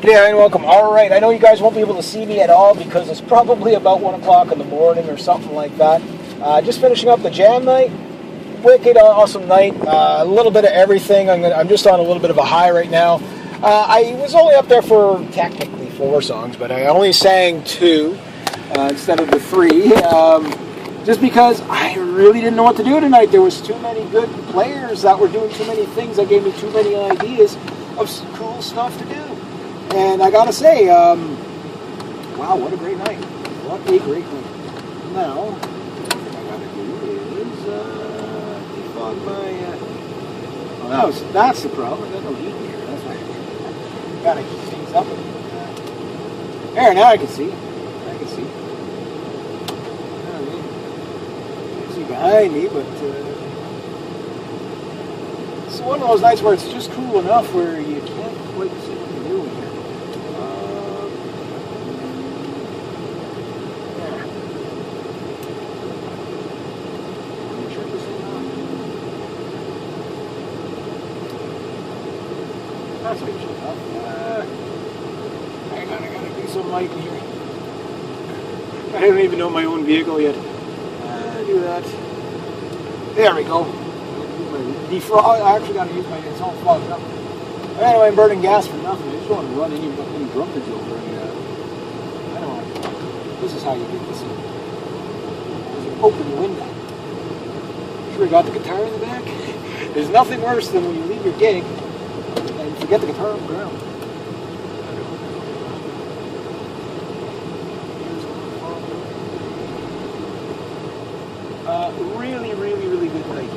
Yeah, and welcome. All right, I know you guys won't be able to see me at all because it's probably about 1 o'clock in the morning or something like that. Just finishing up the jam night. Wicked awesome night. A little bit of everything. I'm just on a little bit of a high right now. I was only up there for technically 4 songs, but I only sang 2 instead of the 3. Just because I really didn't know what to do tonight. There was too many good players that were doing too many things that gave me too many ideas of cool stuff to do. And I gotta say, wow, what a great night. What a great night. Now, what I gotta do is defog my, oh, that's the problem. I got no heat here. That's why I gotta heat things up. There, now I can see. I can see. You can see behind me, but it's one of those nights where it's just cool enough where you can't quite see what you're doing here. That's what you should have. Hang on, I gotta do some lighting here. I don't even know my own vehicle yet. Do that. There we go. Defrog. I actually gotta use my. It's all fogged up. Anyway, I'm burning gas for nothing. I just want to run any drunkards over. And, I don't want to. This is how you get this in. Open the window. Sure, you got the guitar in the back. There's nothing worse than when you leave your gig and forget the guitar on the ground. Really, really, really good night.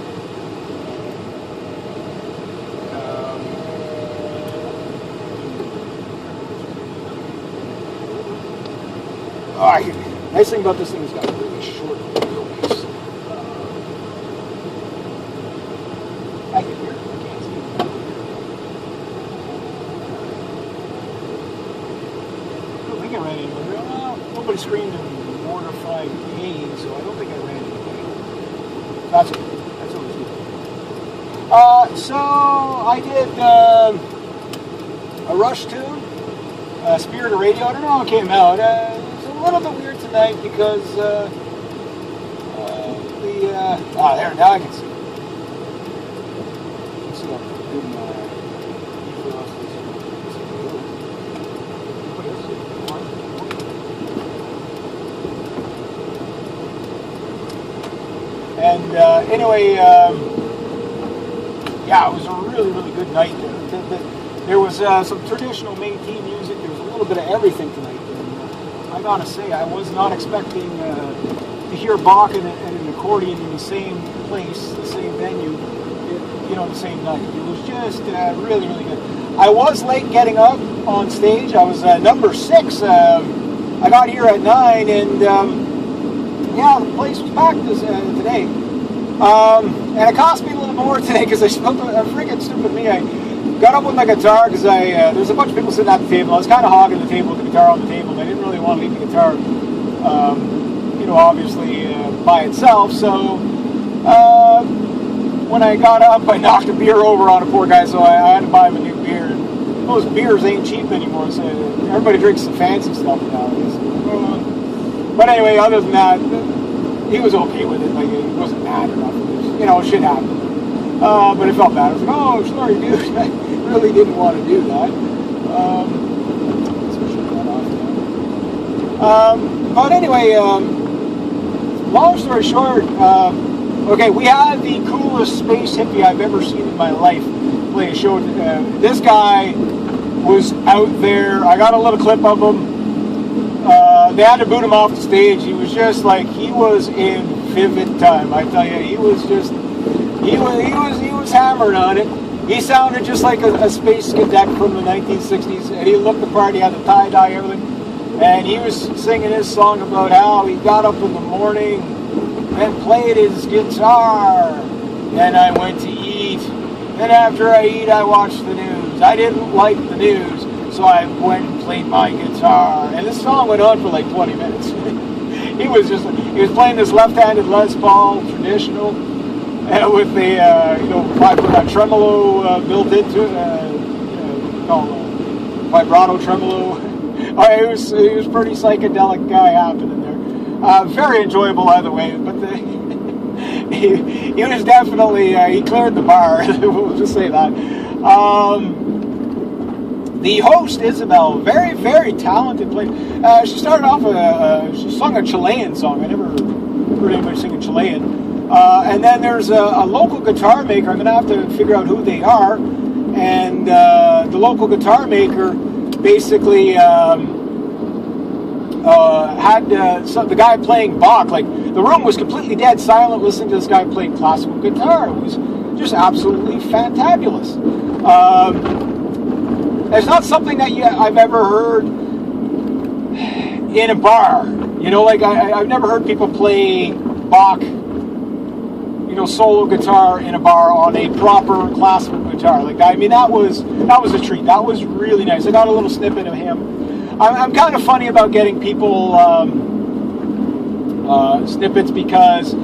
Nice thing about this thing is it's got a really short wheelbase. I can hear it. I can't see it. I don't think I ran anywhere. Well, nobody screamed in mortifying pain, so I don't think I ran anywhere. That's okay. That's always good. So I did a Rush tune, Spirit of Radio. I don't know how it came out. It's a little bit weird tonight because there, now I can see. Let's see how good And anyway, yeah, it was a really, really good night. There was some traditional Métis music. There was a little bit of everything tonight. And I gotta say, I was not expecting to hear Bach and an accordion in the same place, the same venue, the same night. It was just really, really good. I was late getting up on stage. I was number 6. I got here at 9, and yeah, the place was packed today. And it cost me a little more today because I smoked a freaking stupid me. I got up with my guitar because there's a bunch of people sitting at the table. I was kind of hogging the table with the guitar on the table. I didn't really want to leave the guitar, obviously by itself. So when I got up, I knocked a beer over on a poor guy, so I had to buy him a new beer. And those beers ain't cheap anymore, so everybody drinks some fancy stuff nowadays. But anyway, other than that, he was okay with it. Like, he wasn't mad or nothing. Shit happened. But it felt bad. I was like, oh, sorry, dude. I really didn't want to do that. But anyway, long story short, okay, we had the coolest space hippie I've ever seen in my life play a show. This guy was out there. I got a little clip of him. They had to boot him off the stage. He was just like, he was in vivid time. I tell you, he was hammered on it. He sounded just like a space cadet from the 1960s, and he looked the part. He had the tie-dye, everything. And he was singing his song about how he got up in the morning and played his guitar. Then I went to eat. And after I eat, I watched the news. I didn't like the news, so I went and played my guitar. And this song went on for like 20 minutes. He was playing this left-handed Les Paul traditional, with the, probably put that tremolo built into it, vibrato tremolo. It was pretty psychedelic guy happening there. Very enjoyable either way, but he was definitely, he cleared the bar, we'll just say that. The host, Isabel, very, very talented player. She started off, she sung a Chilean song. I never heard anybody sing a Chilean. And then there's a local guitar maker. I'm going to have to figure out who they are. And the local guitar maker basically had the guy playing Bach. Like, the room was completely dead silent listening to this guy play classical guitar. It was just absolutely fantabulous. It's not something that I've ever heard in a bar. You know, like I've never heard people play Bach, you know, solo guitar in a bar on a proper classical guitar. Like, I mean, that was a treat. That was really nice. I got a little snippet of him. I'm kind of funny about getting people snippets because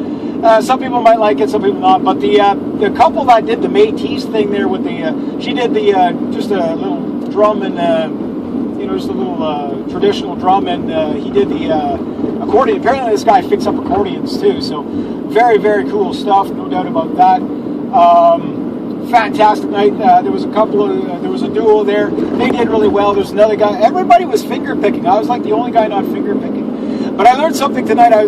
some people might like it, some people not. But the couple that did the Métis thing there with she did just a little drum and you know, just a little traditional drum, and he did the accordion. Apparently, this guy picks up accordions too. So very, very cool stuff. No doubt about that. Fantastic night. There was a duo there. They did really well. There's another guy. Everybody was finger picking. I was like the only guy not finger picking. But I learned something tonight. I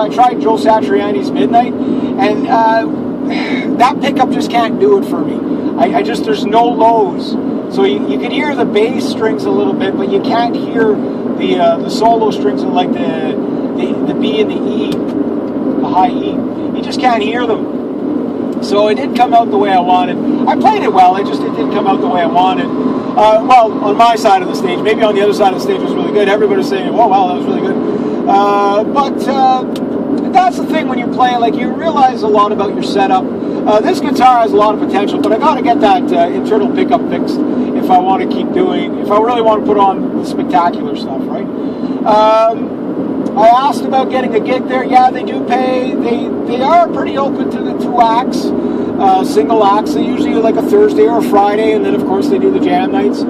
tried Joe Satriani's Midnight, and that pickup just can't do it for me. There's no lows. So you can hear the bass strings a little bit, but you can't hear the solo strings of like the B and the E, the high E. You just can't hear them. So it didn't come out the way I wanted. I played it well, it didn't come out the way I wanted. Well, on my side of the stage, maybe on the other side of the stage was really good. Everybody was saying, "Oh, wow, that was really good." But that's the thing when you play, like, you realize a lot about your setup. This guitar has a lot of potential, but I got to get that internal pickup fixed if I want to keep doing, if I really want to put on the spectacular stuff, right? I asked about getting a gig there. Yeah, they do pay. They are pretty open to the 2 acts, single acts. They usually do like a Thursday or a Friday, and then of course they do the jam nights.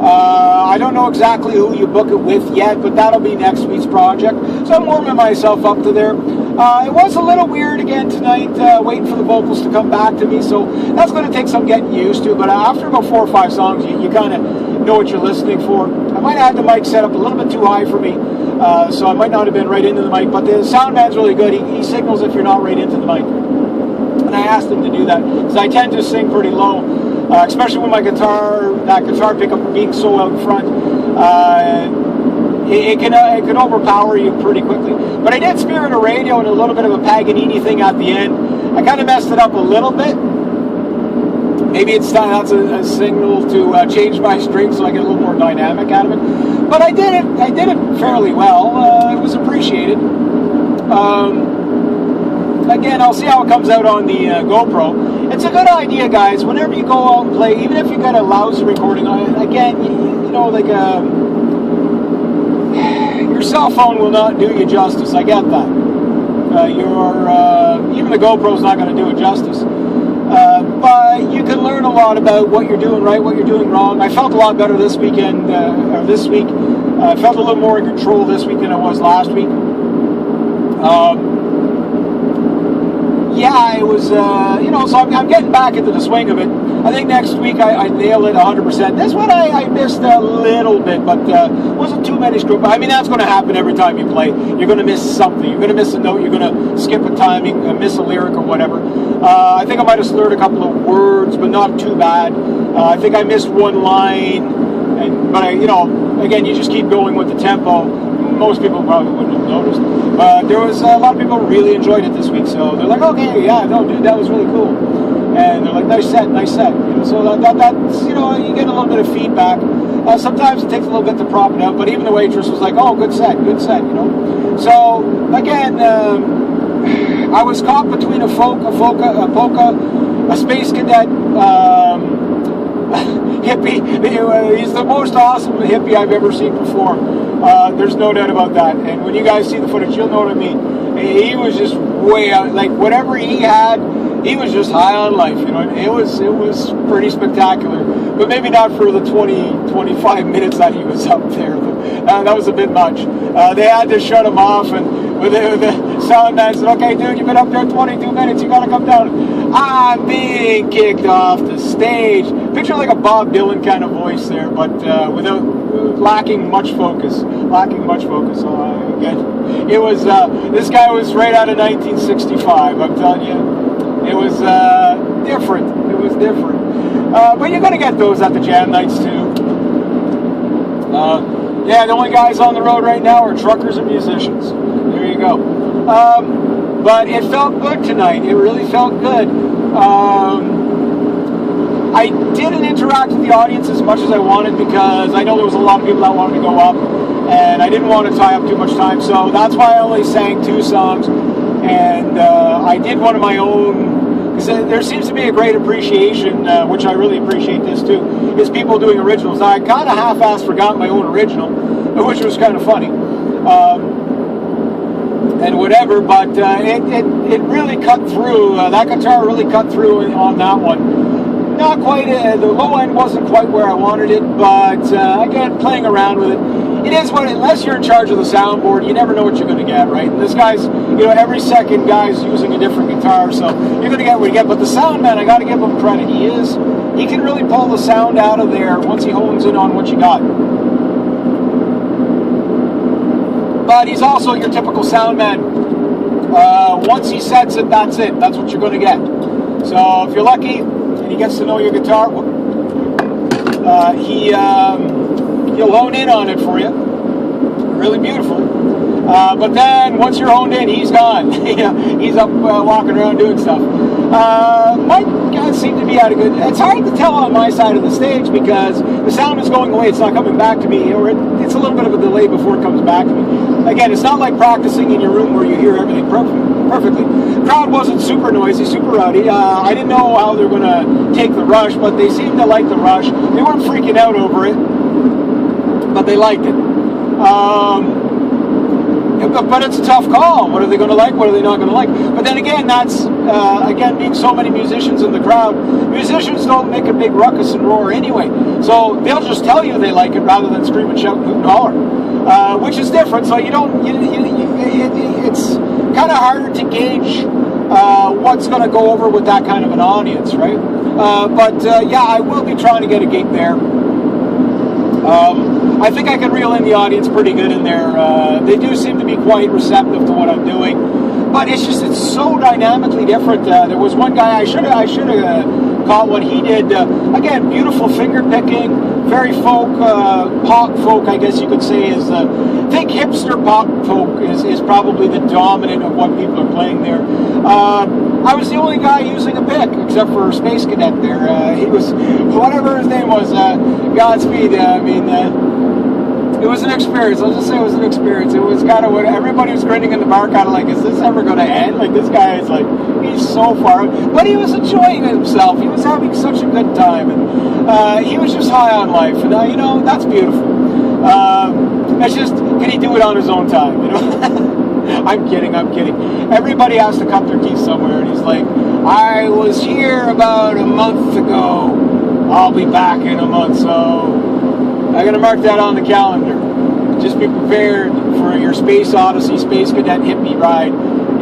I don't know exactly who you book it with yet, but that'll be next week's project. So I'm warming myself up to there. It was a little weird again tonight, waiting for the vocals to come back to me, so that's going to take some getting used to. But after about 4 or 5 songs, you kind of know what you're listening for. I might have had the mic set up a little bit too high for me, so I might not have been right into the mic, but the sound man's really good. He signals if you're not right into the mic. And I asked him to do that, because I tend to sing pretty low, especially with my guitar, that guitar pickup being so out front. It can overpower you pretty quickly. But I did spear in a radio and a little bit of a Paganini thing at the end. I kind of messed it up a little bit. Maybe that's a signal to change my string so I get a little more dynamic out of it. But I did it fairly well. It was appreciated. Again, I'll see how it comes out on the GoPro. It's a good idea, guys. Whenever you go out and play, even if you got a lousy recording on it, again, you know, like your cell phone will not do you justice. I get that. Even the GoPro's not going to do it justice. But you can learn a lot about what you're doing right, what you're doing wrong. I felt a lot better this weekend, or this week. I felt a little more in control this week than I was last week. Yeah, it was, you know, so I'm getting back into the swing of it. I think next week I nail it 100%. This one I missed a little bit, but wasn't too many screw. I mean, that's going to happen every time you play. You're going to miss something. You're going to miss a note. You're going to skip a timing, miss a lyric or whatever. I think I might have slurred a couple of words, but not too bad. I think I missed one line, but you know, again, you just keep going with the tempo. Most people probably wouldn't have noticed. But there was a lot of people who really enjoyed it this week, so they're like, okay, yeah, no, dude, that was really cool. And they're like, nice set. You know, so that's, you know, you get a little bit of feedback. Sometimes it takes a little bit to prop it out, but even the waitress was like, oh, good set, you know. So, again, I was caught between a polka, a space cadet, hippie. He's the most awesome hippie I've ever seen perform. There's no doubt about that. And when you guys see the footage, you'll know what I mean. He was just way out. Like, whatever he had, he was just high on life. You know, it was pretty spectacular, but maybe not for the 25 minutes that he was up there. That was a bit much. They had to shut him off, and the sound man said, "Okay, dude, you've been up there 22 minutes. You gotta come down." I'm being kicked off the stage. Picture like a Bob Dylan kind of voice there, but without lacking much focus. Again, it was this guy was right out of 1965. I'm telling you, it was different. It was different. But you're gonna get those at the jam nights too. Yeah, the only guys on the road right now are truckers and musicians. There you go. But it felt good tonight. It really felt good. I didn't interact with the audience as much as I wanted because I know there was a lot of people that wanted to go up, and I didn't want to tie up too much time. So that's why I only sang 2 songs, and I did one of my own. Because there seems to be a great appreciation, which I really appreciate this too, is people doing originals. Now, I kind of half-assed forgot my own original, which was kind of funny. And whatever, but it really cut through. That guitar really cut through on that one. Not quite, the low end wasn't quite where I wanted it, but again, playing around with it. It is what, unless you're in charge of the soundboard, you never know what you're going to get, right? And this guy's, every second guy's using a different guitar, so you're going to get what you get. But the sound man, I got to give him credit. He can really pull the sound out of there once he hones in on what you got. But he's also your typical sound man. Once he sets it. That's what you're going to get. So if you're lucky and he gets to know your guitar, he'll hone in on it for you, really beautifully. But then once you're honed in, he's gone. He's up walking around doing stuff. Mike seemed to be at a good. It's hard to tell on my side of the stage because the sound is going away. It's not coming back to me, or it's a little bit of a delay before it comes back to me. Again, it's not like practicing in your room where you hear everything perfectly. The crowd wasn't super noisy, super rowdy. I didn't know how they were going to take the rush, but they seemed to like the rush. They weren't freaking out over it, but they liked it. But it's a tough call. What are they going to like? What are they not going to like? But then again, that's, again, being so many musicians in the crowd, musicians don't make a big ruckus and roar anyway. So they'll just tell you they like it rather than scream and shout and hoot and holler, which is different. So it's kind of harder to gauge what's going to go over with that kind of an audience, right? But yeah, I will be trying to get a gig there. I think I can reel in the audience pretty good in there. They do seem to be quite receptive to what I'm doing, but it's so dynamically different. There was one guy I should have caught what he did. Again, beautiful finger picking, very folk, pop folk, I guess you could say is. I think hipster pop folk is probably the dominant of what people are playing there. I was the only guy using a pick, except for Space Cadet there. He was, whatever his name was, Godspeed. It was an experience. I'll just say it was an experience. It was kind of what everybody was grinning in the bar, kind of like, is this ever going to end? Like, this guy is like, he's so far. But he was enjoying himself. He was having such a good time. And he was just high on life. And, that's beautiful. It's just, can he do it on his own time, I'm kidding. Everybody has to cut their teeth somewhere, and he's like, I was here about a month ago. I'll be back in a month, so I'm going to mark that on the calendar. Just be prepared for your Space Odyssey, Space Cadet hippie ride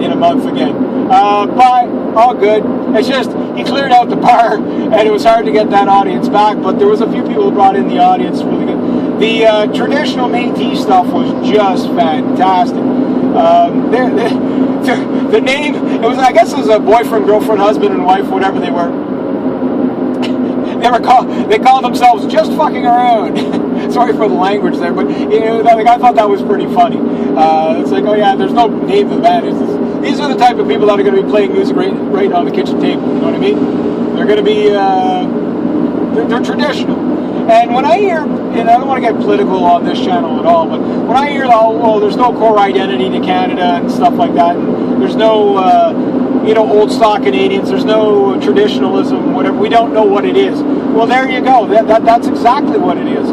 in a month again. But all good. It's just, he cleared out the bar, and it was hard to get that audience back, but there was a few people who brought in the audience really good. The traditional Métis stuff was just fantastic. The name, I guess it was a boyfriend, girlfriend, husband, and wife, whatever they were. They called themselves Just Fucking Around. Sorry for the language there, but I thought that was pretty funny. It's like, oh yeah, there's no name to the band. These are the type of people that are going to be playing music right on the kitchen table. You know what I mean? They're going to be, they're traditional. And when I hear, and I don't want to get political on this channel at all, but when I hear, there's no core identity to Canada and stuff like that, and there's no, old stock Canadians, there's no traditionalism, whatever, we don't know what it is. Well, there you go. That's exactly what it is.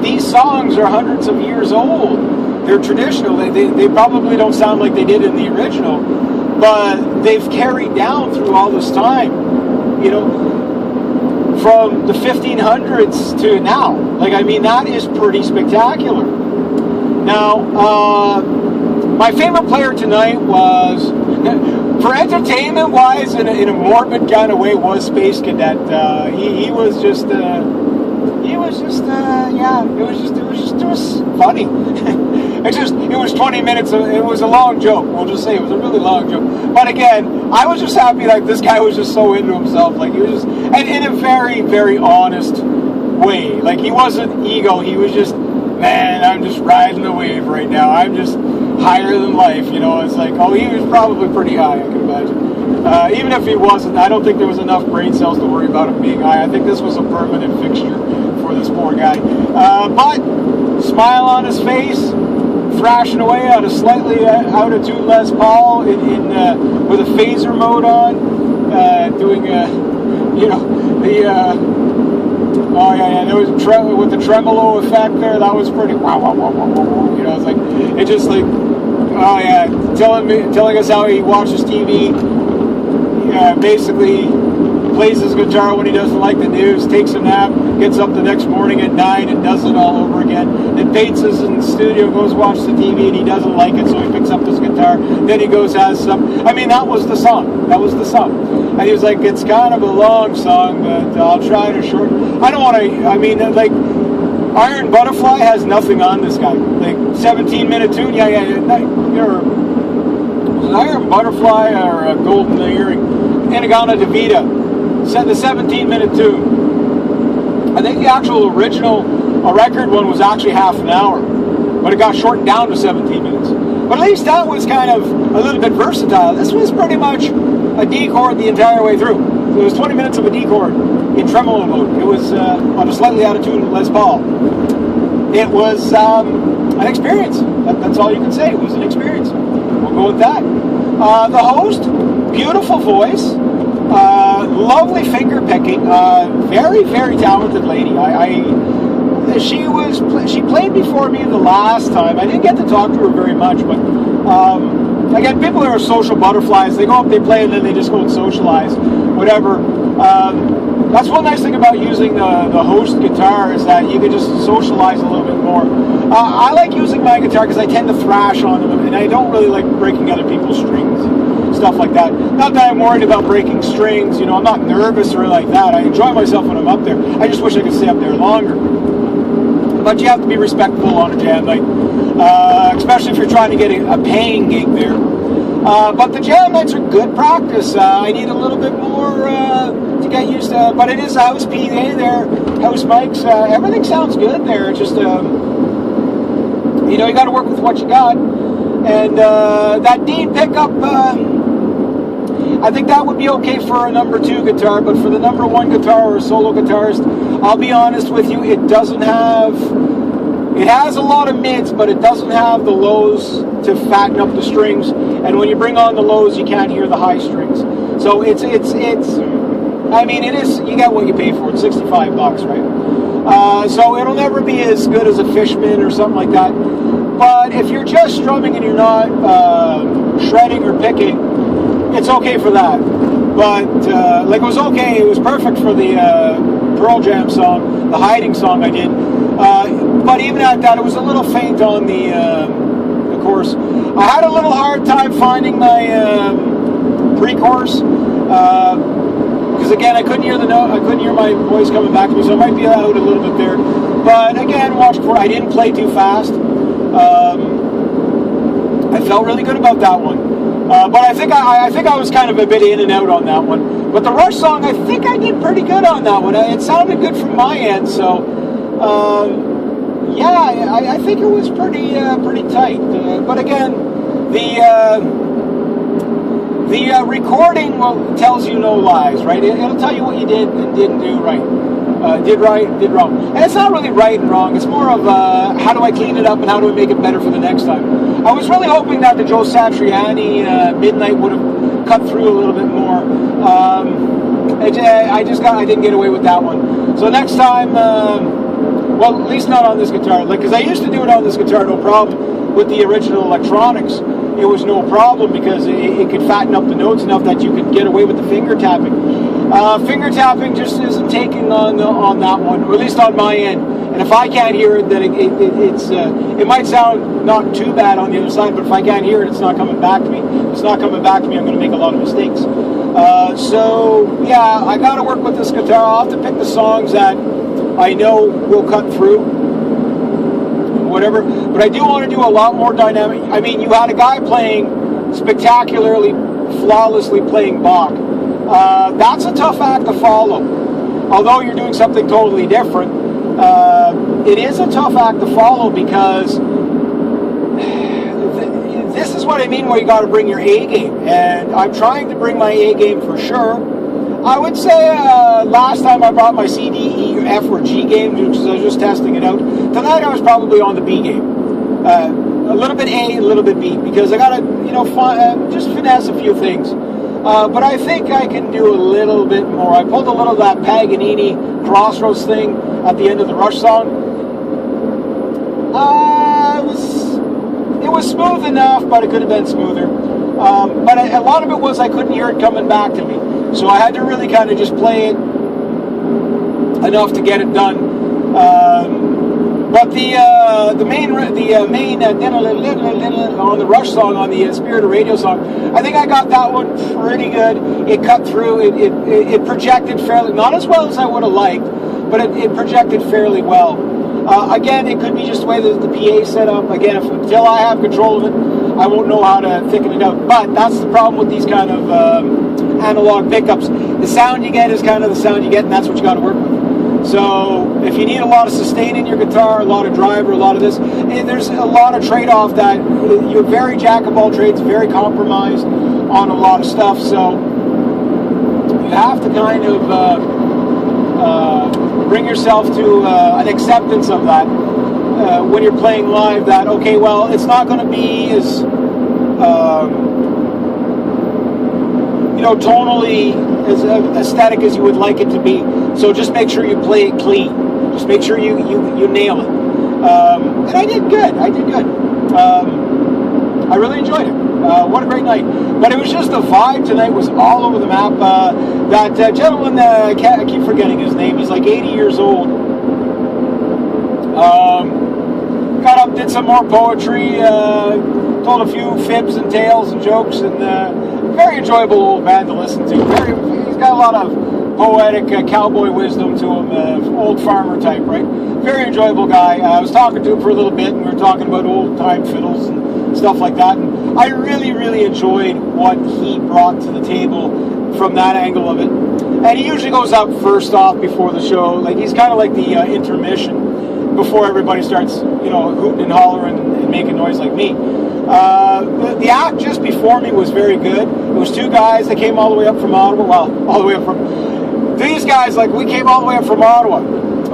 These songs are hundreds of years old. They're traditional. They probably don't sound like they did in the original. but they've carried down through all this time, you know, from the 1500s to now. Like, I mean, that is pretty spectacular. Now, my favorite player tonight was, for entertainment wise, in a morbid kind of way, was Space Cadet. He was just yeah, it was funny. It was 20 minutes. It was a long joke. We'll just say it was a really long joke. But again, I was just happy like this guy was just so into himself. Like, he was just, and in a very, very honest way. Like, he wasn't ego. He was just, man, I'm just riding the wave right now. I'm just higher than life. You know, it's like, oh, he was probably pretty high, I can imagine. Even if he wasn't, I don't think there was enough brain cells to worry about him being high. I think this was a permanent fixture for this poor guy. But smile on his face, thrashing away on a slightly out of tune Les Paul with a phaser mode on, doing you know, the oh yeah, there was with the tremolo effect there. That was pretty wow, wow, wow, wow, wow. You know, it's like it just like oh yeah, telling us how he watches TV. Basically plays his guitar when he doesn't like the news, takes a nap, gets up the next morning at 9 and does it all over again. Then Bates is in the studio, goes watch the TV, and he doesn't like it, so he picks up his guitar. Then he goes has some. I mean, that was the song. That was the song. And he was like, it's kind of a long song, but I'll try to shorten. I don't want to. I mean, like, Iron Butterfly has nothing on this guy. Like 17-minute tune. Yeah. You're an Iron Butterfly or a Golden Earring. Inagana DeVita said the 17-minute tune. I think the actual original record one was actually half an hour, but it got shortened down to 17 minutes. But at least that was kind of a little bit versatile. This was pretty much a D chord the entire way through. It was 20 minutes of a D chord in tremolo mode. It was on a slightly out of tune Les Paul. It was an experience. That's all you can say. It was an experience. We'll go with that. The host, beautiful voice, lovely finger picking, very, very talented lady. She played before me the last time. I didn't get to talk to her very much, but again, people are social butterflies. They go up, they play, and then they just go and socialize, whatever. That's one nice thing about using the host guitar is that you can just socialize a little bit more. I like using my guitar because I tend to thrash on them, and I don't really like breaking other people's strings, stuff like that. Not that I'm worried about breaking strings, you know, I'm not nervous or like that. I enjoy myself when I'm up there. I just wish I could stay up there longer. But you have to be respectful on a jam night, especially if you're trying to get a paying gig there. But the jam nights are good practice. I need a little bit more to get used to, but it is a house PA there, house mics, everything sounds good there. Just, you know, you got to work with what you got. And that Dean pickup, I think that would be okay for a number 2 guitar, but for the number 1 guitar or a solo guitarist, I'll be honest with you, it has a lot of mids, but it doesn't have the lows to fatten up the strings. And when you bring on the lows, you can't hear the high strings. So it's I mean, it is, you get what you pay for. It's $65, right? So it'll never be as good as a Fishman or something like that. But if you're just strumming and you're not shredding or picking, it's okay for that. But like, it was okay. It was perfect for the Pearl Jam song, the Hiding song I did. But even at that, it was a little faint on the chorus. I had a little hard time finding my pre-chorus because again, I couldn't hear the note. I couldn't hear my voice coming back to me, so I might be out a little bit there. But again, watch for. I didn't play too fast. I felt really good about that one. But I think I was kind of a bit in and out on that one. But the Rush song, I think I did pretty good on that one. It sounded good from my end, so yeah, I think it was pretty tight. But again, the recording tells you no lies, right? It'll tell you what you did and didn't do right. Did right, did wrong. And it's not really right and wrong. It's more of how do I clean it up and how do I make it better for the next time. I was really hoping that the Joe Satriani Midnight would have cut through a little bit more. I didn't get away with that one. So next time, well, at least not on this guitar. Like, because I used to do it on this guitar, no problem, with the original electronics. it was no problem because it could fatten up the notes enough that you could get away with the finger tapping. Finger tapping just isn't taking on that one, or at least on my end. And if I can't hear it, then it might sound not too bad on the other side, but if I can't hear it, it's not coming back to me. If it's not coming back to me, I'm going to make a lot of mistakes. So yeah, I got to work with this guitar. I'll have to pick the songs that I know will cut through, whatever. But I do want to do a lot more dynamic. I mean, you had a guy playing spectacularly, flawlessly playing Bach. That's a tough act to follow. Although you're doing something totally different, it is a tough act to follow because this is what I mean where you got to bring your A game. And I'm trying to bring my A game for sure. I would say last time I brought my C, D, E, F, or G game because I was just testing it out. Tonight I was probably on the B game. A little bit A, a little bit B because I got to, just finesse a few things. But I think I can do a little bit more. I pulled a little of that Paganini Crossroads thing at the end of the Rush song. It was smooth enough, but it could have been smoother. But a lot of it was I couldn't hear it coming back to me. So I had to really kind of just play it enough to get it done. But the main on the Rush song, on the Spirit of Radio song, I think I got that one pretty good. It cut through. It projected fairly, not as well as I would have liked, but it projected fairly well. Again, it could be just the way that the PA set up. Again, until I have control of it, I won't know how to thicken it out. But that's the problem with these kind of analog pickups. The sound you get is kind of the sound you get, and that's what you got to work with. So if you need a lot of sustain in your guitar, a lot of driver, a lot of this, and there's a lot of trade-off that you're very jack of all trades, very compromised on a lot of stuff. So you have to kind of bring yourself to an acceptance of that when you're playing live. That okay, well, it's not going to be as tonally as aesthetic as you would like it to be. So just make sure you play it clean. Just make sure you nail it. And I did good. I really enjoyed it. What a great night. But it was just the vibe tonight was all over the map. That gentleman, I keep forgetting his name. He's like 80 years old. Got up, did some more poetry, told a few fibs and tales and jokes, and very enjoyable old man to listen to. He's got a lot of poetic cowboy wisdom to him, old farmer type, right? Very enjoyable guy. I was talking to him for a little bit, and we were talking about old time fiddles and stuff like that. And I really, really enjoyed what he brought to the table from that angle of it. And he usually goes up first off before the show. Like he's kind of like the intermission before everybody starts, hooting and hollering and making noise like me. The act just before me was very good. It was two guys that came all the way up from Ottawa. Well, all the way up from... These guys, we came all the way up from Ottawa.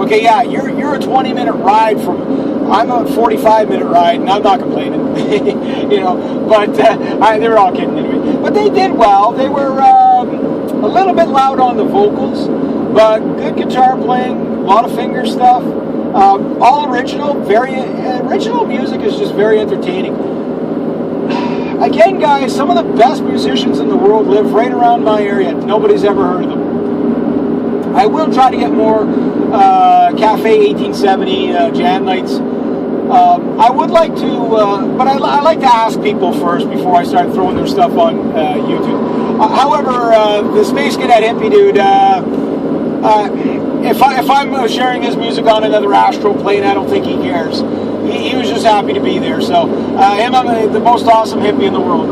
Okay, yeah, you're a 20-minute ride from... I'm a 45-minute ride, and I'm not complaining. But they were all kidding anyway. But they did well. They were a little bit loud on the vocals, but good guitar playing, a lot of finger stuff. All original, very original music is just very entertaining. Again, guys, some of the best musicians in the world live right around my area. Nobody's ever heard of them. I will try to get more Cafe 1870 jam nights. I would like to, but I like to ask people first before I start throwing their stuff on YouTube. However, the Space Cadet hippie dude, if I'm sharing his music on another Astro plane, I don't think he cares. He was just happy to be there. So I'm the most awesome hippie in the world.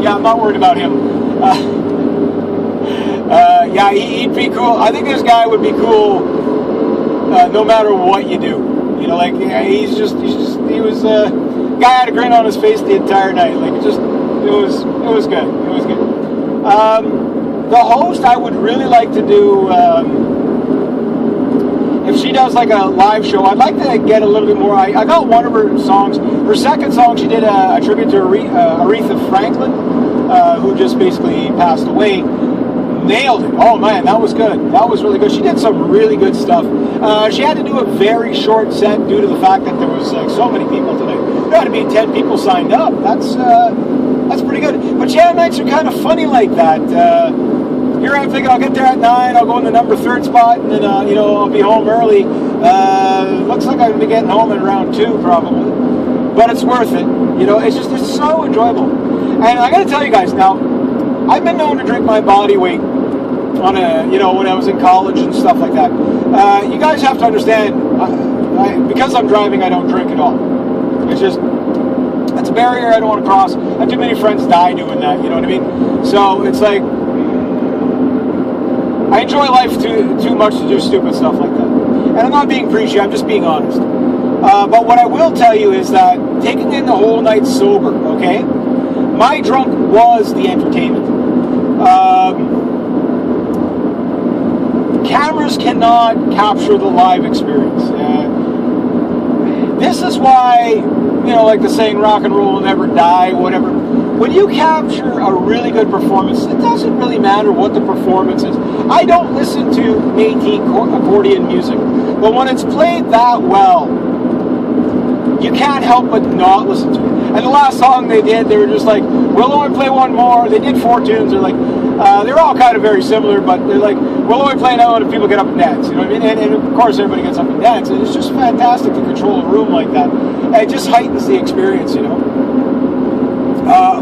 Yeah, I'm not worried about him. Yeah, he'd be cool. I think this guy would be cool no matter what you do. He was guy had a grin on his face the entire night. It was good. It was good. The host, I would really like to do. If she does a live show, I'd like to get a little bit more. I got one of her songs. Her second song, she did a tribute to Aretha Franklin, who just basically passed away. nailed it. Oh man, that was good. That was really good. She did some really good stuff. She had to do a very short set due to the fact that there was so many people tonight. There had to be 10 people signed up. That's pretty good. But jam nights are kind of funny like that. Here I'm thinking I'll get there at 9. I'll go in the number 3rd spot, and then I'll be home early. Looks like I'm gonna be getting home at around 2 probably. But it's worth it. It's so enjoyable. And I got to tell you guys now, I've been known to drink my body weight on when I was in college and stuff like that. You guys have to understand, because I'm driving, I don't drink at all. That's a barrier I don't want to cross. I have too many friends die doing that, you know what I mean? So it's like, I enjoy life too much to do stupid stuff like that. And I'm not being preachy, I'm just being honest. But what I will tell you is that taking in the whole night sober, okay? My drunk was the entertainment. Cameras cannot capture the live experience. This is why, like the saying, rock and roll will never die, whatever. When you capture a really good performance, it doesn't really matter what the performance is. I don't listen to Métis accordion music, but when it's played that well, you can't help but not listen to it. And the last song they did, they were just like, we'll only play one more. They did 4 tunes. They're like, they're all kind of very similar, but they're like, we'll only play that one if people get up and dance. You know what I mean? And of course, everybody gets up and dance. And it's just fantastic to control a room like that. And it just heightens the experience,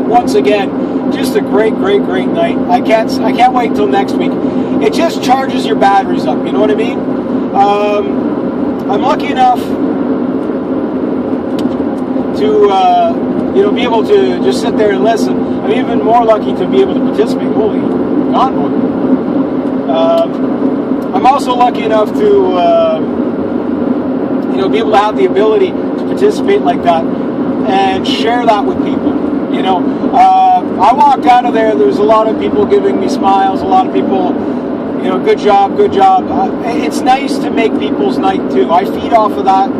Once again, just a great night. I can't wait till next week. It just charges your batteries up. You know what I mean? I'm lucky enough to be able to just sit there and listen. I'm even more lucky to be able to participate. Holy God, boy. I'm also lucky enough to be able to have the ability to participate like that and share that with people. I walked out of there. There's a lot of people giving me smiles. A lot of people, good job. It's nice to make people's night too. I feed off of that.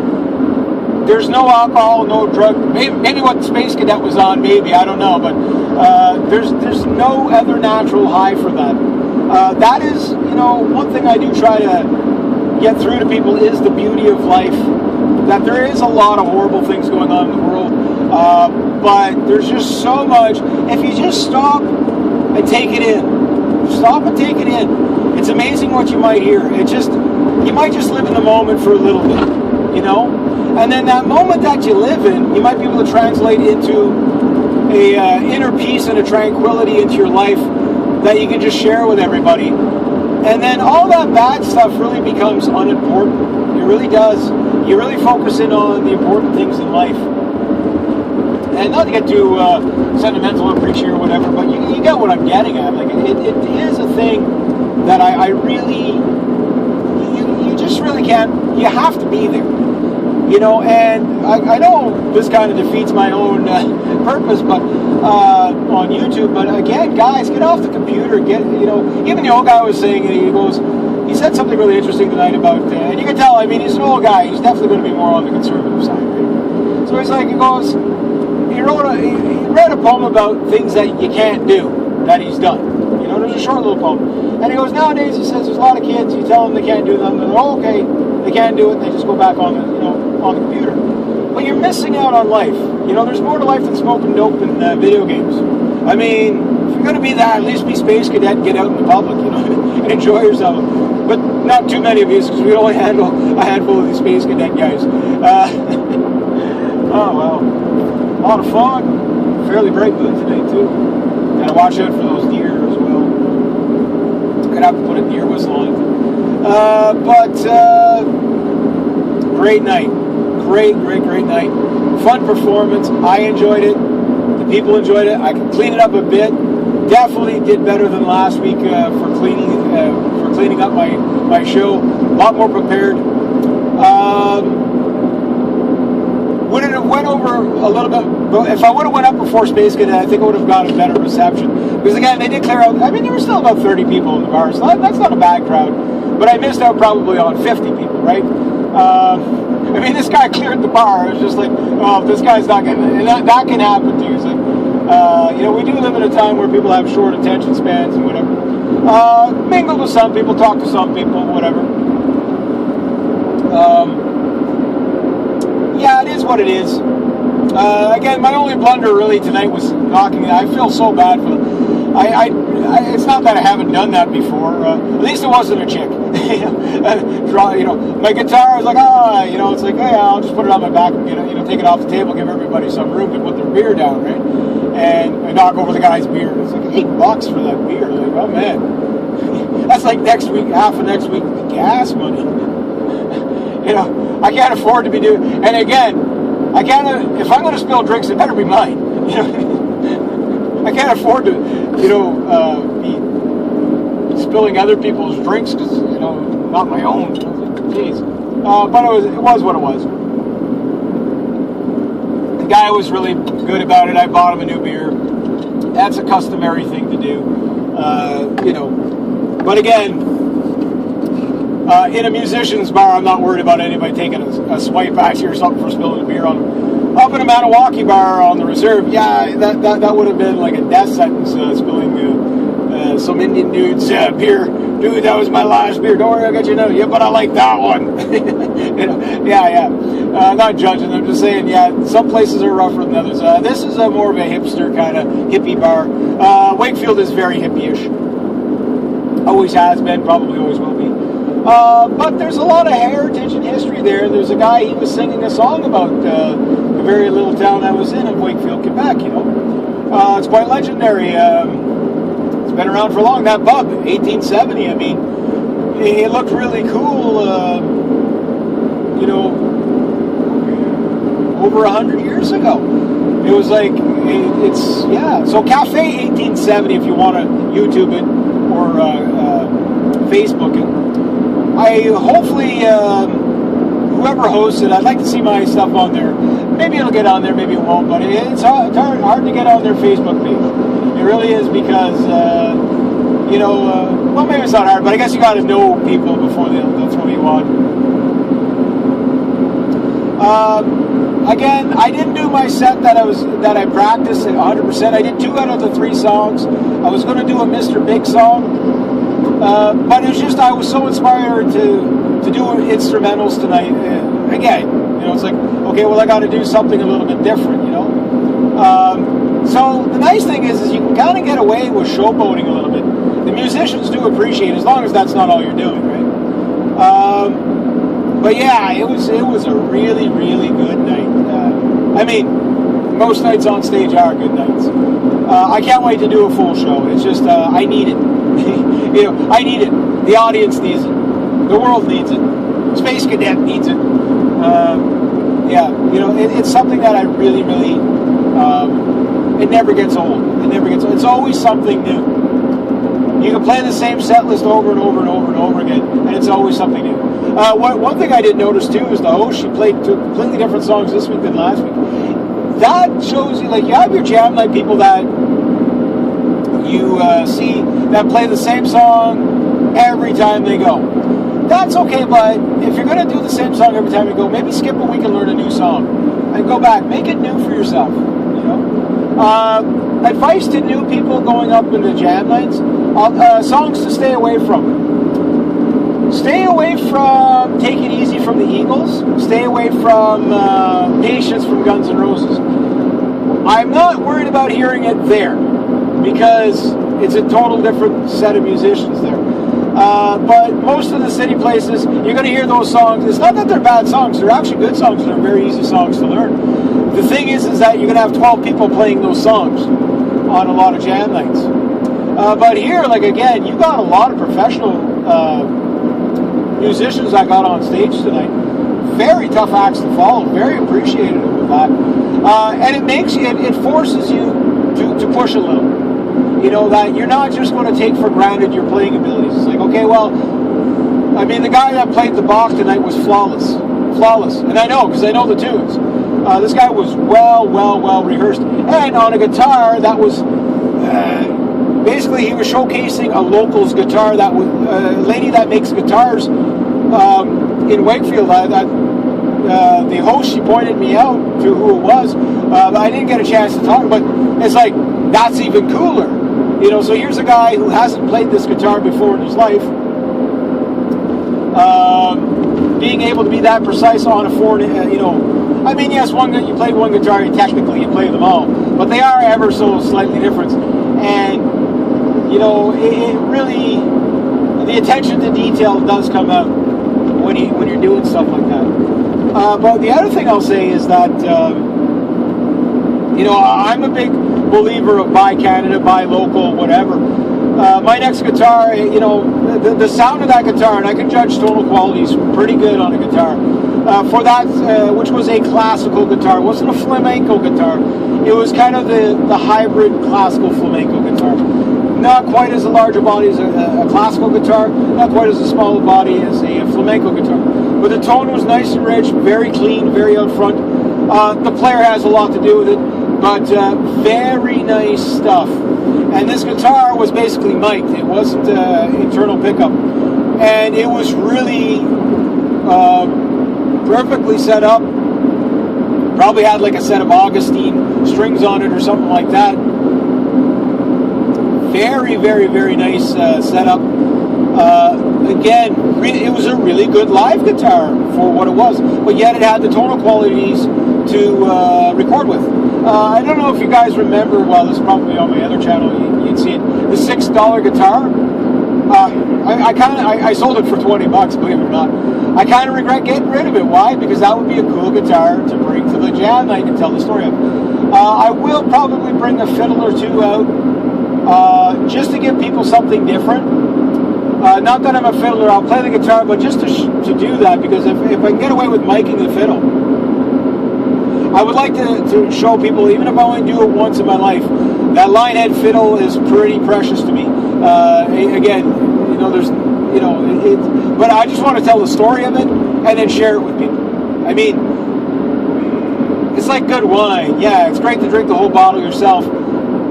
There's no alcohol, no drug. Maybe what Space Cadet was on, maybe, I don't know. But there's no other natural high for that. That is, one thing I do try to get through to people is the beauty of life. That there is a lot of horrible things going on in the world. But there's just so much. If you just stop and take it in. Stop and take it in. It's amazing what you might hear. You might just live in the moment for a little bit, And then that moment that you live in, you might be able to translate into a inner peace and a tranquility into your life that you can just share with everybody. And then all that bad stuff really becomes unimportant. It really does. You really focus in on the important things in life. And not to get too sentimental or preachy or whatever, but you get what I'm getting at. Like it is a thing that I really, you just really can't. You have to be there, And I know this kind of defeats my own purpose, but on YouTube. But again, guys, get off the computer. Even the old guy was saying, he said something really interesting tonight about, and you can tell. I mean, he's an old guy. He's definitely going to be more on the conservative side. Right? So he's like, he read a poem about things that you can't do that he's done. There's a short little poem, and he goes, nowadays he says there's a lot of kids. You tell them they can't do them, and they're okay, they can't do it. And they just go back on the computer. But you're missing out on life. There's more to life than smoking dope and video games. I mean, if you're going to be that, at least be Space Cadet and get out in the public, and enjoy yourself. But not too many of you, because we only handle a handful of these Space Cadet guys. Oh well. A lot of fog. Fairly bright moon tonight too. Gotta watch out for those deer as well. Gonna have to put a deer whistle on it. But great night. Great night. Fun performance. I enjoyed it. The people enjoyed it. I can clean it up a bit. Definitely did better than last week for cleaning up my show. A lot more prepared. Would it have went over a little bit? If I would have went up before Space Cadet, I think I would have got a better reception. Because again, they did clear out. I mean, there were still about 30 people in the bar, so that's not a bad crowd. But I missed out probably on 50 people, right? I mean, this guy cleared the bar. It was just like, oh, this guy's not going to... And that can happen to you. It's like, we do live in a time where people have short attention spans and whatever. Mingled with some people, talked to some people, whatever. Yeah, it is what it is. Again, my only blunder really tonight was knocking. I feel so bad for them. It's not that I haven't done that before. At least it wasn't a chick. My guitar, I was like, it's like, hey, I'll just put it on my back and take it off the table, give everybody some room to put their beer down, right? And I knock over the guy's beer. It's like $8 for that beer. Like, oh man, that's like half of next week gas money. I can't afford to be doing. And again, if I'm going to spill drinks, it better be mine. I can't afford to, be spilling other people's drinks because, not my own. Jeez. But it was what it was. The guy was really good about it. I bought him a new beer. That's a customary thing to do. But again, in a musician's bar, I'm not worried about anybody taking a swipe at you or something for spilling a beer on them. Up in a Maniwaki bar on the reserve, yeah, that would have been like a death sentence, spilling some Indian dude's beer. Dude, that was my last beer. Don't worry, I got you now. Yeah, but I like that one. Yeah. Not judging. I'm just saying, yeah, some places are rougher than others. This is more of a hipster kind of hippie bar. Wakefield is very hippie-ish. Always has been, probably always will be. But there's a lot of heritage and history there. There's a guy, he was singing a song about the very little town I was in Wakefield, Quebec, It's quite legendary. It's been around for long. That pub, 1870, I mean, it looked really cool, over 100 years ago. It was like, So Cafe 1870, if you want to YouTube it or Facebook it. Hopefully, whoever hosts it, I'd like to see my stuff on there. Maybe it'll get on there, maybe it won't, but it's hard to get on their Facebook page. It really is because, well, maybe it's not hard, but I guess you got to know people before they'll throw you on. Again, I didn't do my set that I practiced at 100%. I did 2 out of the 3 songs. I was going to do a Mr. Big song. But it was just, I was so inspired to do instrumentals tonight. Again, it's like, okay, well, I got to do something a little bit different, So the nice thing is you can kind of get away with showboating a little bit. The musicians do appreciate it, as long as that's not all you're doing, right? But yeah, it was a really, really good night. Most nights on stage are good nights. I can't wait to do a full show. It's just, I need it. I need it. The audience needs it. The world needs it. Space Cadet needs it. It's something that I really, really, it never gets old. It's always something new. You can play the same set list over and over and over and over again, and it's always something new. One thing I did notice too is the host, she played 2 completely different songs this week than last week. That shows you, like, you have your jam night people that you see that play the same song every time they go. That's okay, but if you're going to do the same song every time you go, maybe skip a week and learn a new song. And go back. Make it new for yourself. Advice to new people going up into jam nights, songs to stay away from. Stay away from Take It Easy from the Eagles. Stay away from Patience from Guns N' Roses. I'm not worried about hearing it there, because it's a total different set of musicians there. But most of the city places, you're going to hear those songs. It's not that they're bad songs. They're actually good songs. They're very easy songs to learn. The thing is that you're going to have 12 people playing those songs on a lot of jam nights. But here, like, again, you got a lot of professional musicians that got on stage tonight. Very tough acts to follow. Very appreciative of that. And it forces you to push a little. That you're not just going to take for granted your playing abilities. It's like, okay, well, the guy that played the Bach tonight was flawless. And I know, because I know the tunes. This guy was well rehearsed. And on a guitar that was, basically he was showcasing a local's guitar, that was a lady that makes guitars in Wakefield. The host, she pointed me out to who it was, but I didn't get a chance to talk. But it's like, that's even cooler. You know, so here's a guy who hasn't played this guitar before in his life, being able to be that precise on a four, you know, I mean, yes, you play one guitar, technically you play them all, but they are ever so slightly different. And, you know, it really, the attention to detail does come out when you're doing stuff like that. But the other thing I'll say is that, you know, I'm a big believer of buy Canada, buy local, whatever. My next guitar, you know, the sound of that guitar, and I can judge tonal quality is pretty good on a guitar. For that, which was a classical guitar, it wasn't a flamenco guitar. It was kind of the hybrid classical flamenco guitar. Not quite as a larger body as a classical guitar, not quite as a small body as a flamenco guitar. But the tone was nice and rich, very clean, very out front. The player has a lot to do with it, but very nice stuff. And this guitar was basically mic'd. It wasn't internal pickup. And it was really perfectly set up. Probably had like a set of Augustine strings on it or something like that. Very, very, very nice setup. Again, it was a really good live guitar for what it was, but yet it had the tonal qualities to record with. I don't know if you guys remember, well, this is probably on my other channel, you'd see it, the $6 guitar. I sold it for $20, believe it or not. I kind of regret getting rid of it. Why? Because that would be a cool guitar to bring to the jam night and tell the story of. I will probably bring a fiddle or two out, just to give people something different. Not that I'm a fiddler, I'll play the guitar, but just to do that, because if I can get away with miking the fiddle, I would like to show people, even if I only do it once in my life, that line head fiddle is pretty precious to me. Again, you know, there's, you know, but I just want to tell the story of it and then share it with people. I mean, it's like good wine. Yeah, it's great to drink the whole bottle yourself,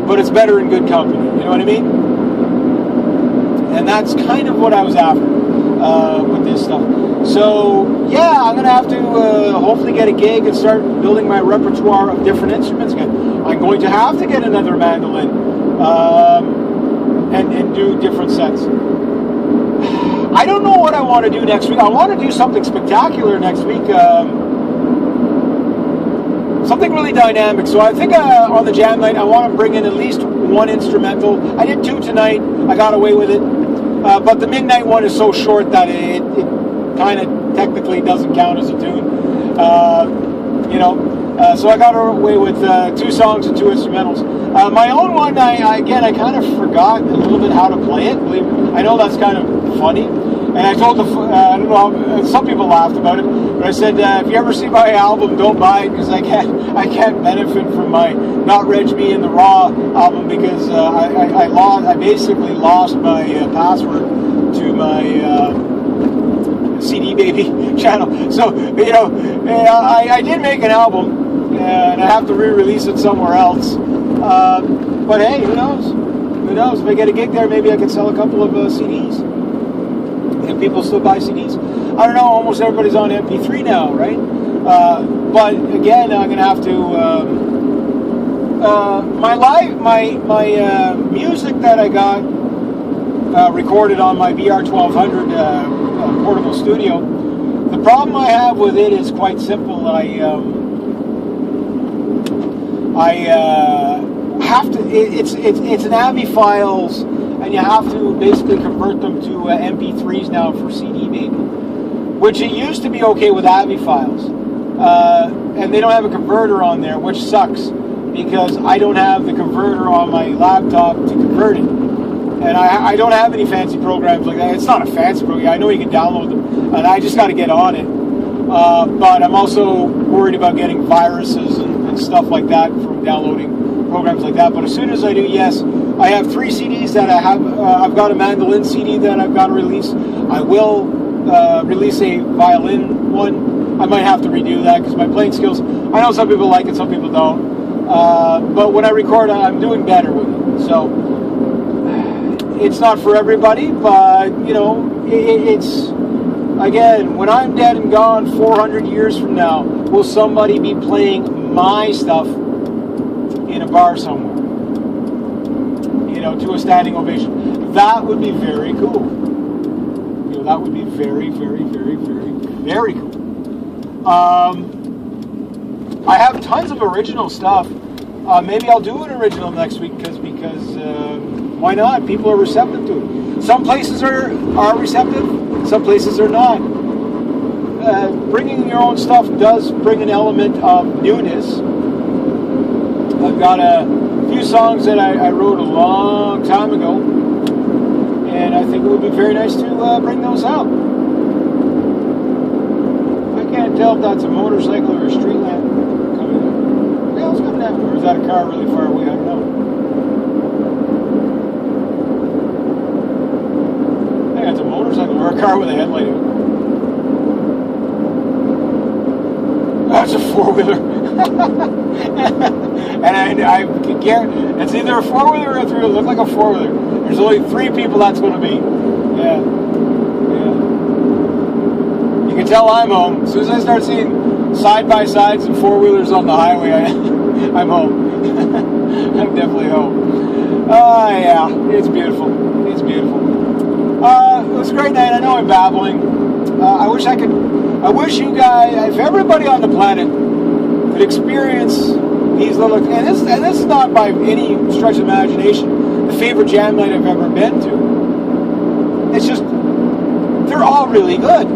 but it's better in good company. You know what I mean? And that's kind of what I was after with this stuff. So, yeah, I'm going to have to hopefully get a gig and start building my repertoire of different instruments again. I'm going to have to get another mandolin and do different sets. I don't know what I want to do next week. I want to do something spectacular next week. Something really dynamic. So I think on the jam night, I want to bring in at least one instrumental. I did two tonight. I got away with it. But the midnight one is so short that it kind of technically doesn't count as a tune. You know, so I got away with 2 songs and 2 instrumentals. My own one, I kind of forgot a little bit how to play it. I know that's kind of funny. And I told I don't know, some people laughed about it, but I said, if you ever see my album, don't buy it, because I can't benefit from my Not Reg Me in the Raw album, because I basically lost my password to my CD Baby channel. So, you know, I did make an album, and I have to re-release it somewhere else. But hey, who knows? Who knows? If I get a gig there, maybe I can sell a couple of CDs. And people still buy CDs. I don't know, almost everybody's on MP3 now, right? But again, I'm going to have to... my music that I got recorded on my VR1200 portable studio, the problem I have with it is quite simple. I have to... It's an AVI files... And you have to basically convert them to MP3s now for CD Baby, which it used to be okay with AVI files. And they don't have a converter on there, which sucks, because I don't have the converter on my laptop to convert it. And I don't have any fancy programs like that. It's not a fancy program. I know you can download them, and I just got to get on it. But I'm also worried about getting viruses and stuff like that from downloading programs like that. But as soon as I do, yes, I have 3 CDs that I have. I've got a mandolin CD that I've got to release. I will release a violin one. I might have to redo that because my playing skills, I know some people like it, some people don't. But when I record, I'm doing better with it. So it's not for everybody, but you know, it's, again, when I'm dead and gone 400 years from now, will somebody be playing my stuff in a bar somewhere? You to a standing ovation. That would be very cool. That would be very, very, very, very, very cool. I have tons of original stuff. Maybe I'll do an original next week because why not? People are receptive to it. Some places are receptive. Some places are not. Bringing your own stuff does bring an element of newness. I've got a few songs that I wrote a long time ago, and I think it would be very nice to bring those out. I can't tell if that's a motorcycle or a street lamp coming in. Yeah, it's coming after. Or is that a car really far away? I don't know. I think that's a motorcycle or a car with a headlight out. That's a four-wheeler. And I guarantee it's either a four-wheeler or a three-wheeler. It looks like a four-wheeler. There's only 3 people that's going to be. Yeah. You can tell I'm home. As soon as I start seeing side-by-sides and four-wheelers on the highway, I'm home. I'm definitely home. Yeah. It's beautiful. It's beautiful. It was a great night. I know I'm babbling. I wish you guys, if everybody on the planet could experience these little, and this is not by any stretch of imagination the favorite jam night I've ever been to. It's just, they're all really good.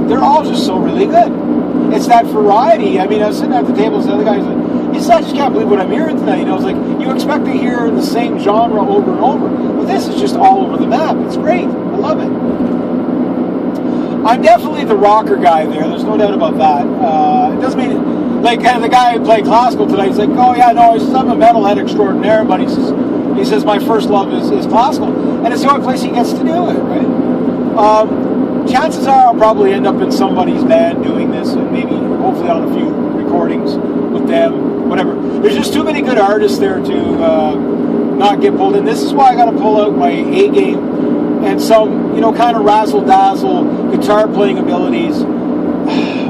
They're all just so really good. It's that variety. I mean, I was sitting at the table and the other guy was like, I just can't believe what I'm hearing tonight. It's like, you expect to hear the same genre over and over. But this is just all over the map. It's great. I love it. I'm definitely the rocker guy there. There's no doubt about that. It doesn't mean, like, the guy who played classical tonight, he's like, oh yeah, no, I'm a metalhead extraordinaire, but he says my first love is classical. And it's the only place he gets to do it, right? Chances are I'll probably end up in somebody's band doing this, and maybe, hopefully on a few recordings with them, whatever. There's just too many good artists there to not get pulled in. This is why I got to pull out my A game and some, kind of razzle-dazzle guitar playing abilities.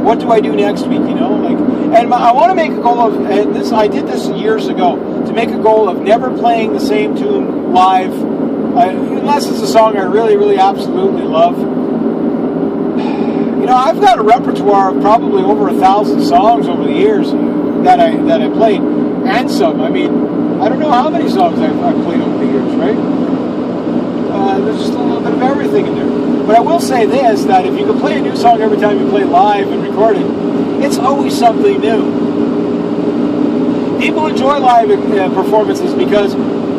What do I do next week, and I want to make a goal of, and I did this years ago, to make a goal of never playing the same tune live, unless it's a song I really, really absolutely love. I've got a repertoire of probably over 1,000 songs over the years that I played, and some. I mean, I don't know how many songs I've played over the years, right? There's just a little bit of everything in there. But I will say this, that if you can play a new song every time you play live and record it, it's always something new. People enjoy live performances because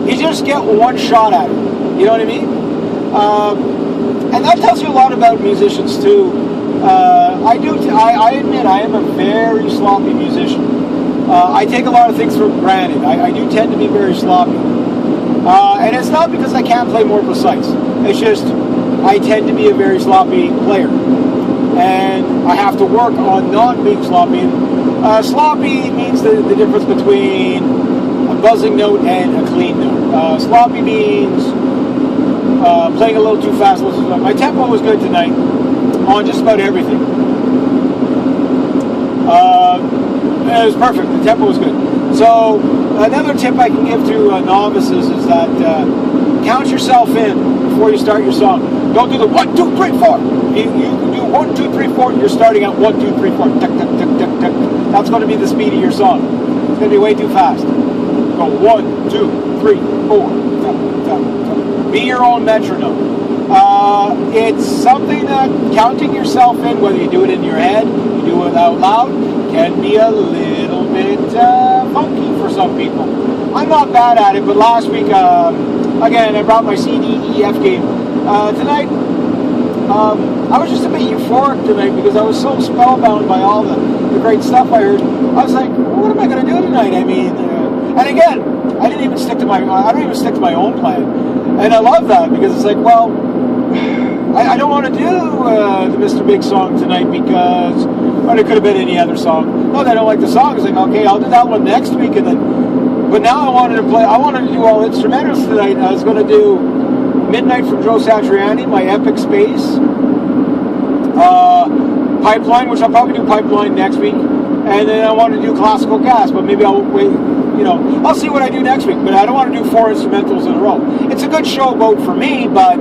you just get one shot at it. You know what I mean? And that tells you a lot about musicians too. I admit I am a very sloppy musician. I take a lot of things for granted. I do tend to be very sloppy. And it's not because I can't play more precise. It's just I tend to be a very sloppy player. And I have to work on not being sloppy. Sloppy means the difference between a buzzing note and a clean note. Sloppy means playing a little too fast. My tempo was good tonight on just about everything. It was perfect. The tempo was good. So another tip I can give to novices is that count yourself in before you start your song. Don't do the 1, 2, 3, 4. You can do 1, 2, 3, 4. You're starting at 1, 2, 3, 4. Tuck, tuck, tuck, tuck, tuck. That's going to be the speed of your song. It's going to be way too fast. Go 1, 2, 3, 4. Tuck, tuck, tuck. Be your own metronome. It's something that counting yourself in, whether you do it in your head, you do it out loud, can be a little bit funky for some people. I'm not bad at it, but last week, again, I brought my C, D, E, F game. Tonight, I was just a bit euphoric tonight because I was so spellbound by all the great stuff I heard. I was like, what am I going to do tonight? I mean, and again, I don't even stick to my own plan. And I love that because it's like, well, I don't want to do the Mr. Big song tonight because, well, it could have been any other song. No, I don't like the song. It's like, okay, I'll do that one next week. And then, but now I wanted to do all instrumentals tonight. I was going to do Midnight from Joe Satriani, my epic space. Pipeline, which I'll probably do Pipeline next week. And then I want to do Classical Gas, but maybe I'll wait. I'll see what I do next week, but I don't want to do 4 instrumentals in a row. It's a good showboat for me, but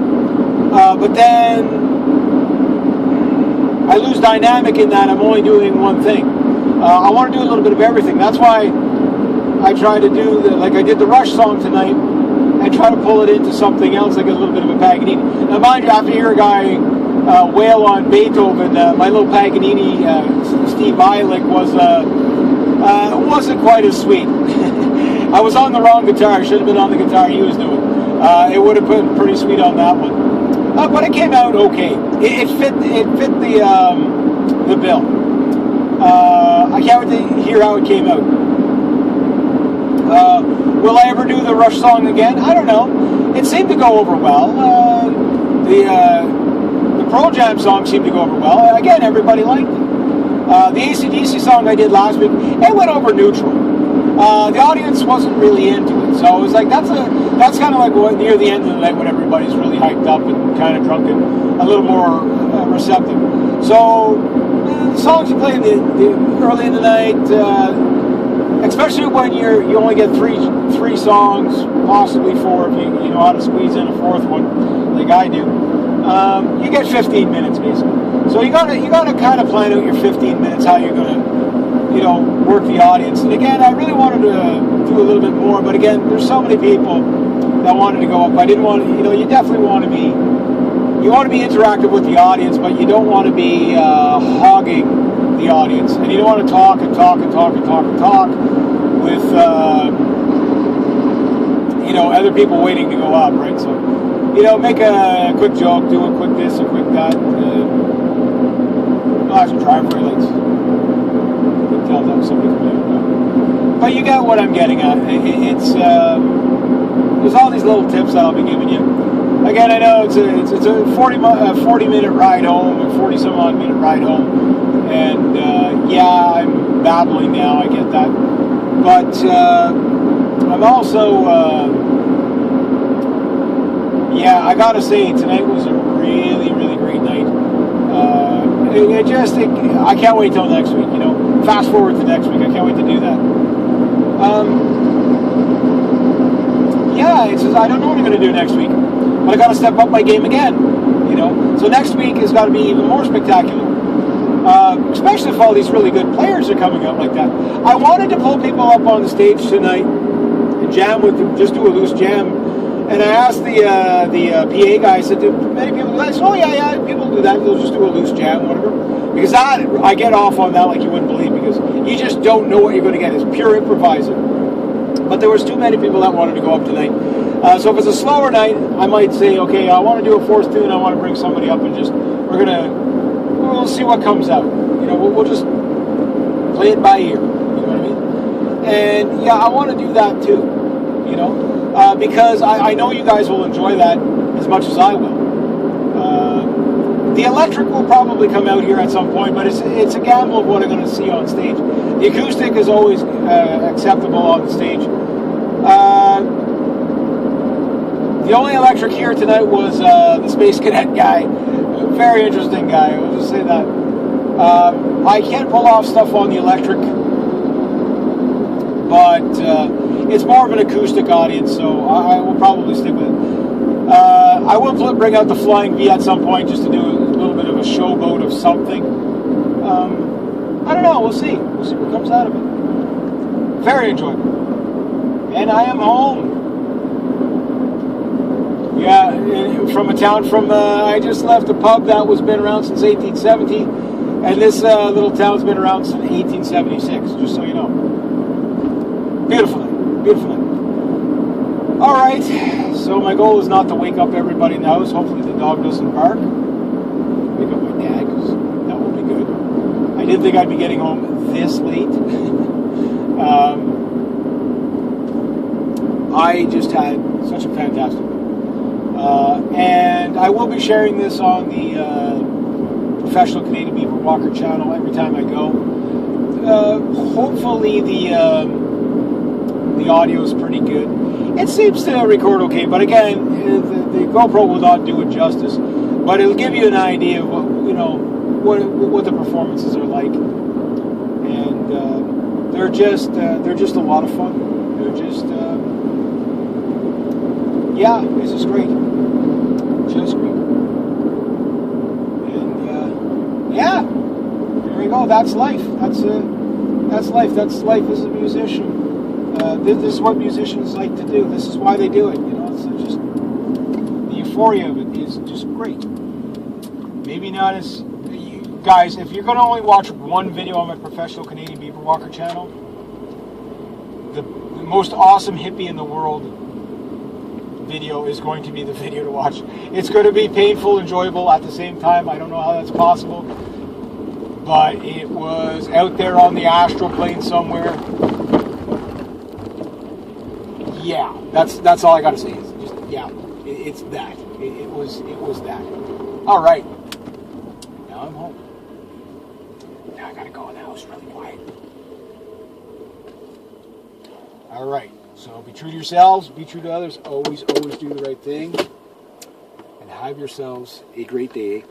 then I lose dynamic in that I'm only doing one thing. I want to do a little bit of everything. That's why I try to do, like I did the Rush song tonight, and try to pull it into something else, like a little bit of a Paganini. Now mind you, after you hear a guy wail on Beethoven, my little Paganini, Teepublic, wasn't quite as sweet. I was on the wrong guitar. I should have been on the guitar he was doing. It would have been pretty sweet on that one. But it came out okay. It fit the bill. I can't wait to hear how it came out. Will I ever do the Rush song again? I don't know. It seemed to go over well. The Pearl Jam song seemed to go over well. Again, everybody liked it. The AC/DC song I did last week, it went over neutral. The audience wasn't really into it, so it was like that's kind of like near the end of the night when everybody's really hyped up and kind of drunk and a little more receptive. So the songs you play in the early in the night, especially when you only get three songs, possibly 4 if you know how to squeeze in a 4th one, like I do. You get 15 minutes basically. So you gotta kind of plan out your 15 minutes, how you're gonna work the audience. And again, I really wanted to do a little bit more, but again, there's so many people that wanted to go up. I didn't want to, you definitely want to be interactive with the audience, but you don't want to be hogging the audience, and you don't want to talk and talk and talk and talk and talk with other people waiting to go up, right? So make a quick joke, do a quick this, a quick that. Actually, driveway lights. Tell them somebody coming out. But you got what I'm getting at. It's there's all these little tips that I'll be giving you. Again, I know it's a 40 minute ride home, a 40 some odd minute ride home, and I'm babbling now. I get that, but I'm also I gotta say tonight was a really, really great night. I can't wait till next week. Fast forward to next week. I can't wait to do that. It's just, I don't know what I'm going to do next week, but I got to step up my game again. So next week has got to be even more spectacular. Especially if all these really good players are coming out like that. I wanted to pull people up on the stage tonight and jam with them, just do a loose jam. And I asked the PA guy, I said, do many people do that? I said, oh yeah, people do that. They'll just do a loose jam, whatever. Because I get off on that like you wouldn't believe, because you just don't know what you're going to get. It's pure improvising. But there was too many people that wanted to go up tonight. So if it's a slower night, I might say, okay, I want to do a 4th tune. I want to bring somebody up and we'll see what comes out. We'll just play it by ear. You know what I mean? And I want to do that too. Because I know you guys will enjoy that as much as I will. The electric will probably come out here at some point, but it's a gamble of what I'm going to see on stage. The acoustic is always acceptable on the stage. The only electric here tonight was the Space Cadet guy. Very interesting guy, I'll just say that. I can't pull off stuff on the electric, but it's more of an acoustic audience, so I will probably stick with it. I will bring out the Flying V at some point, just to do a little bit of a showboat of something. I don't know, we'll see. We'll see what comes out of it. Very enjoyable. And I am home. From a town I just left a pub that was been around since 1870, and this little town's been around since 1876, just so you know. Beautiful night. All right, so my goal is not to wake up everybody in the house. Hopefully the dog doesn't bark. Wake up my dad, because that will be good. I didn't think I'd be getting home this late. I just had such a fantastic night. And I will be sharing this on the Professional Canadian Beaver Walker channel every time I go. Hopefully the audio is pretty good. It seems to record okay, but again, the GoPro will not do it justice. But it'll give you an idea of what the performances are like, and they're just a lot of fun. just, yeah, this is great. Just great. And, yeah, there we go. That's life. That's life. That's life as a musician. This is what musicians like to do. This is why they do it. You know, it's just the euphoria of it is just great. Maybe not as you guys. If you're going to only watch one video on my Professional Canadian Beaver Walker channel, the most awesome hippie in the world video is going to be the video to watch. It's going to be painful, enjoyable at the same time. I don't know how that's possible, but it was out there on the astral plane somewhere. Yeah, that's all I got to say. It's just, yeah, it's that. It was that. All right. Now I'm home. Now I got to go in the house really quiet. All right. So be true to yourselves, be true to others, always do the right thing, and have yourselves a great day,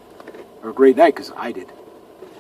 or a great night, because I did.